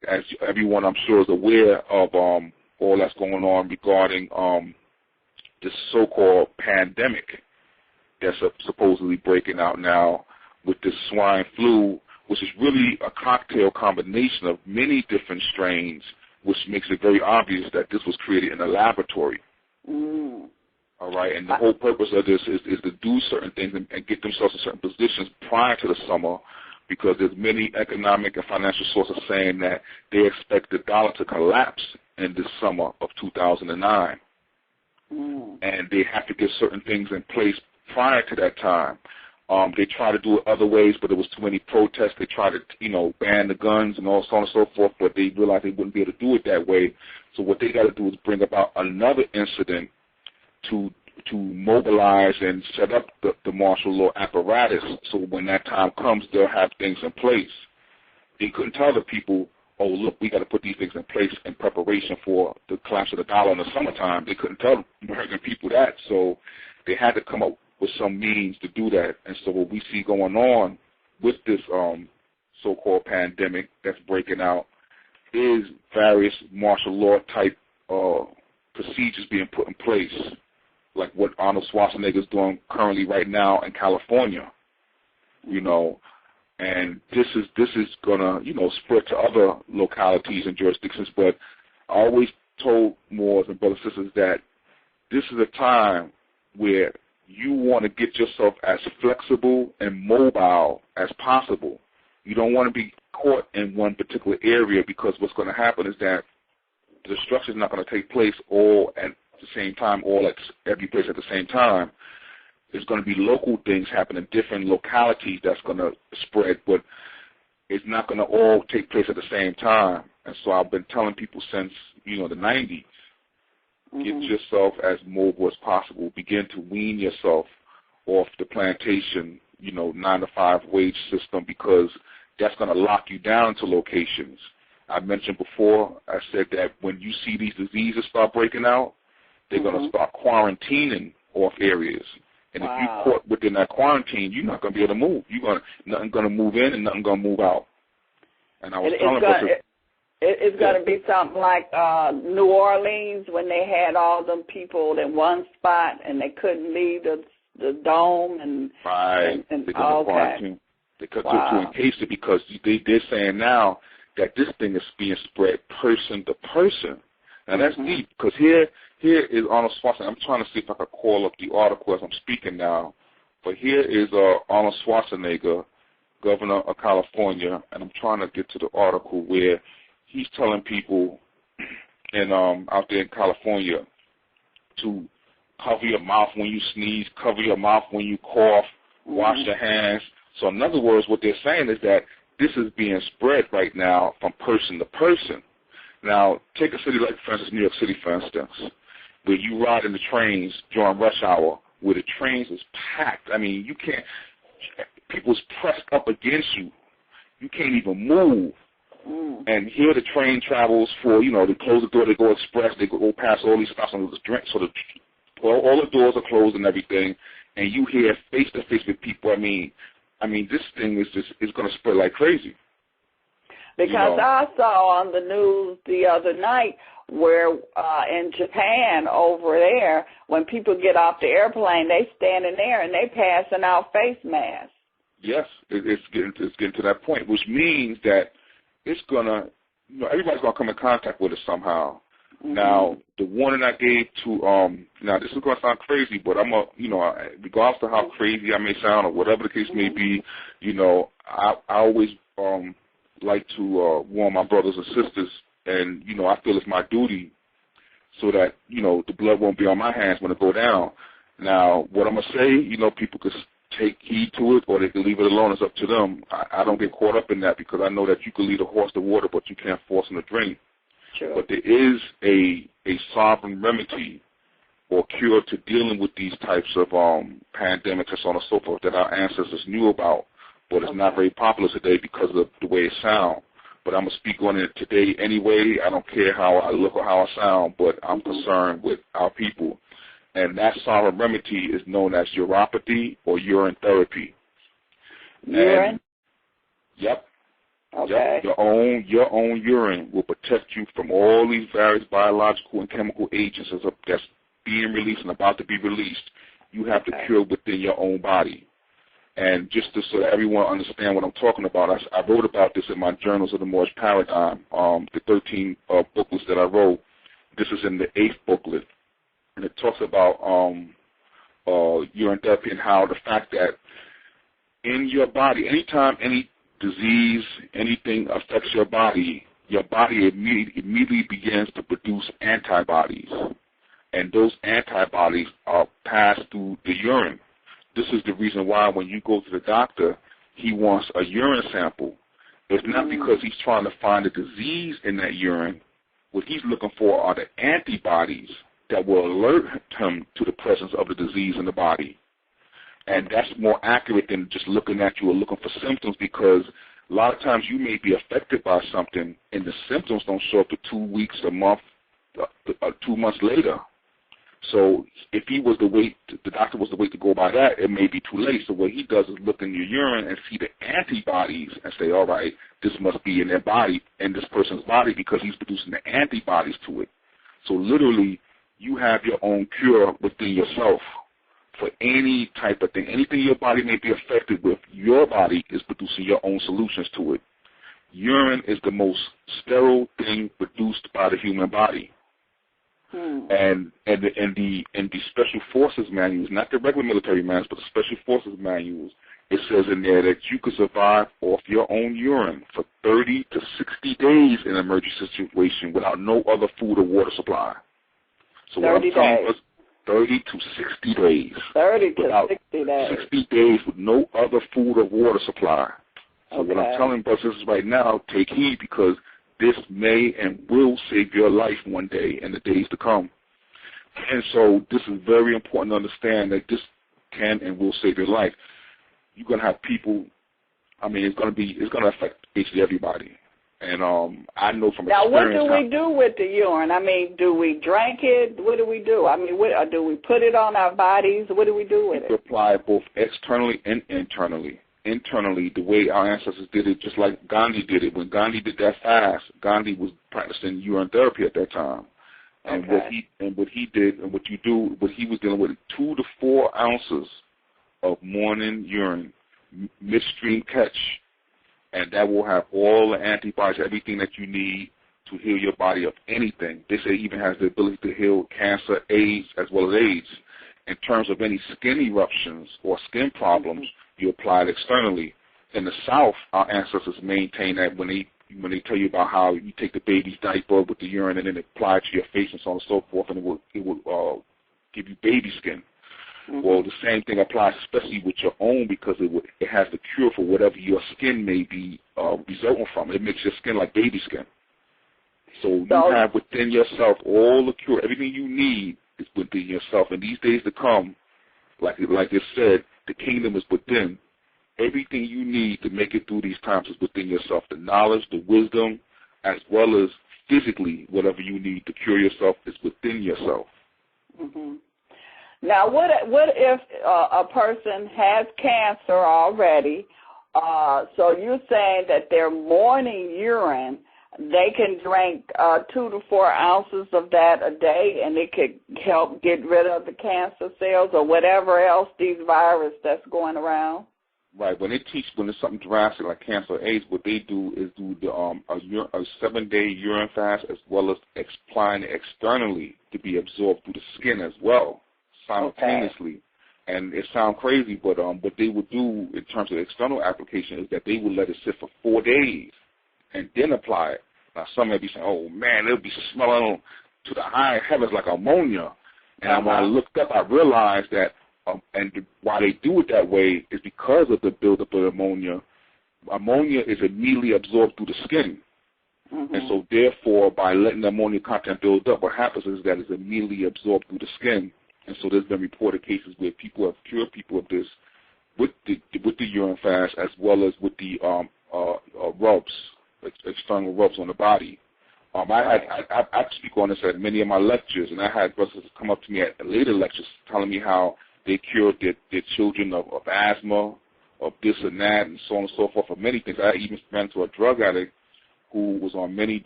as everyone I'm sure is aware of all that's going on regarding this so-called pandemic that's supposedly breaking out now with this swine flu, which is really a cocktail combination of many different strains, which makes it very obvious that this was created in a laboratory. Mm. All right, and the whole purpose of this is to do certain things and get themselves in certain positions prior to the summer, because there's many economic and financial sources saying that they expect the dollar to collapse in this summer of 2009. Mm. And they have to get certain things in place prior to that time. They try to do it other ways, but there was too many protests. They tried to, ban the guns and all so on and so forth, but they realized they wouldn't be able to do it that way. So what they got to do is bring about another incident to mobilize and set up the martial law apparatus, so when that time comes, they'll have things in place. They couldn't tell the people, oh, look, we got to put these things in place in preparation for the collapse of the dollar in the summertime. They couldn't tell American people that, so they had to come up with some means to do that. And so what we see going on with this so-called pandemic that's breaking out is various martial law type procedures being put in place, like what Arnold Schwarzenegger is doing currently right now in California, and this is gonna, spread to other localities and jurisdictions. But I always told Moors and brothers and sisters that this is a time where you want to get yourself as flexible and mobile as possible. You don't want to be caught in one particular area, because what's going to happen is that the destruction is not going to take place all at the same time, all at every place at the same time. There's going to be local things happening in different localities that's going to spread, but it's not going to all take place at the same time. And so I've been telling people since, the 90s, get yourself as mobile as possible. Begin to wean yourself off the plantation, 9-to-5 wage system, because that's going to lock you down to locations. I mentioned before, I said that when you see these diseases start breaking out, they're going to start quarantining off areas. And if you're caught within that quarantine, you're not going to be able to move. Nothing going to move in and nothing going to move out. And I was telling it's going to be something like New Orleans, when they had all them people in one spot and they couldn't leave the dome and right. And they're going to quarantine. They cut to encase it, because they're saying now that this thing is being spread person to person. And that's deep, because here is Arnold Schwarzenegger. I'm trying to see if I can call up the article as I'm speaking now. But here is Arnold Schwarzenegger, governor of California, and I'm trying to get to the article where he's telling people out there in California to cover your mouth when you sneeze, cover your mouth when you cough, wash your hands. So in other words, what they're saying is that this is being spread right now from person to person. Now, take a city like, for instance, New York City, for instance, where you ride in the trains during rush hour, where the trains is packed. I mean, you can't, people's pressed up against you. You can't even move. And here the train travels for, they close the door, they go express, they go past all these stops on the drink, so all the doors are closed and everything, and you hear face to face with people. I mean, this thing is going to spread like crazy. Because I saw on the news the other night where in Japan over there, when people get off the airplane, they standing there and they passing out face masks. Yes, it's getting to that point, which means that it's gonna, everybody's gonna come in contact with it somehow. Now, the warning I gave to, now this is gonna sound crazy, but I'm regardless of how crazy I may sound or whatever the case may be, I always like to warn my brothers and sisters, and I feel it's my duty, so that the blood won't be on my hands when it go down. Now, what I'm gonna say, people could take heed to it, or they can leave it alone. It's up to them. I don't get caught up in that, because I know that you can lead a horse to water, but you can't force him to drink. Sure. But there is a sovereign remedy or cure to dealing with these types of pandemics and so on and so forth that our ancestors knew about, but it's not very popular today because of the way it sounds. But I'm going to speak on it today anyway. I don't care how I look or how I sound, but I'm concerned with our people. And that sovereign remedy is known as uropathy or urine therapy. Urine? Yep. Okay. Yep. Your own urine will protect you from all these various biological and chemical agents that's being released and about to be released. You have to cure within your own body. And just so that everyone understand what I'm talking about, I wrote about this in my Journals of the Moorish Paradigm, the 13 booklets that I wrote. This is in the 8th booklet, and it talks about urine therapy and how the fact that in your body, anytime any disease, anything affects your body immediately begins to produce antibodies, and those antibodies are passed through the urine. This is the reason why when you go to the doctor, he wants a urine sample. It's not because he's trying to find a disease in that urine. What he's looking for are the antibodies that will alert him to the presence of the disease in the body. And that's more accurate than just looking at you or looking for symptoms, because a lot of times you may be affected by something and the symptoms don't show up to 2 weeks, a month, 2 months later. So if he was to wait, the doctor was to wait to go by that, it may be too late. So what he does is look in your urine and see the antibodies and say, all right, this must be in their body, in this person's body, because he's producing the antibodies to it. So literally, you have your own cure within yourself for any type of thing. Anything your body may be affected with, your body is producing your own solutions to it. Urine is the most sterile thing produced by the human body. And the Special Forces manuals, not the regular military manuals, but the Special Forces manuals, it says in there that you could survive off your own urine for 30 to 60 days in an emergency situation without no other food or water supply. So 30 days. 30 to 60 days. 30 to 60 days. 60 days with no other food or water supply. So what I'm telling brothers right now, take heed, because this may and will save your life one day and the days to come. And so this is very important to understand that this can and will save your life. You're going to have people, I mean, it's going to affect basically everybody. And I know from experience. Now, what do we do with the urine? I mean, do we drink it? What do we do? I mean, do we put it on our bodies? What do we do with it? You apply it both externally and internally. Internally, the way our ancestors did it, just like Gandhi did it. When Gandhi did that fast, Gandhi was practicing urine therapy at that time. And what he did, and what he was dealing with 2 to 4 ounces of morning urine, midstream catch, and that will have all the antibodies, everything that you need to heal your body of anything. They say it even has the ability to heal cancer, AIDS, as well as AIDS. In terms of any skin eruptions or skin problems, you apply it externally. In the South, our ancestors maintain that when they tell you about how you take the baby's diaper with the urine and then apply it to your face and so on and so forth, and it will give you baby skin. Well, the same thing applies, especially with your own, because it has the cure for whatever your skin may be resulting from. It makes your skin like baby skin. So you have within yourself all the cure. Everything you need is within yourself. And these days to come, like it said, the kingdom is within. Everything you need to make it through these times is within yourself. The knowledge, the wisdom, as well as physically, whatever you need to cure yourself is within yourself. Now, what if a person has cancer already? So you're saying that their morning urine, they can drink 2 to 4 ounces of that a day, and it could help get rid of the cancer cells or whatever else, these virus that's going around? Right. When there's something drastic like cancer or AIDS, what they do is do a 7-day urine fast, as well as applying it externally to be absorbed through the skin as well, simultaneously. And it sounds crazy, but what they would do in terms of external application is that they would let it sit for 4 days and then apply it. Now, some may be saying, oh, man, it'll be smelling to the high heavens like ammonia. And when I looked up, I realized that why they do it that way is because of the buildup of ammonia. Ammonia is immediately absorbed through the skin. And so, therefore, by letting the ammonia content build up, what happens is that it's immediately absorbed through the skin. And so there's been reported cases where people have cured people of this with the urine fast, as well as with the rubs, external rubs on the body. I speak on this at many of my lectures, and I had brothers come up to me at later lectures telling me how they cured their children of asthma of this and that and so on and so forth, of many things. I even ran into a drug addict who was on many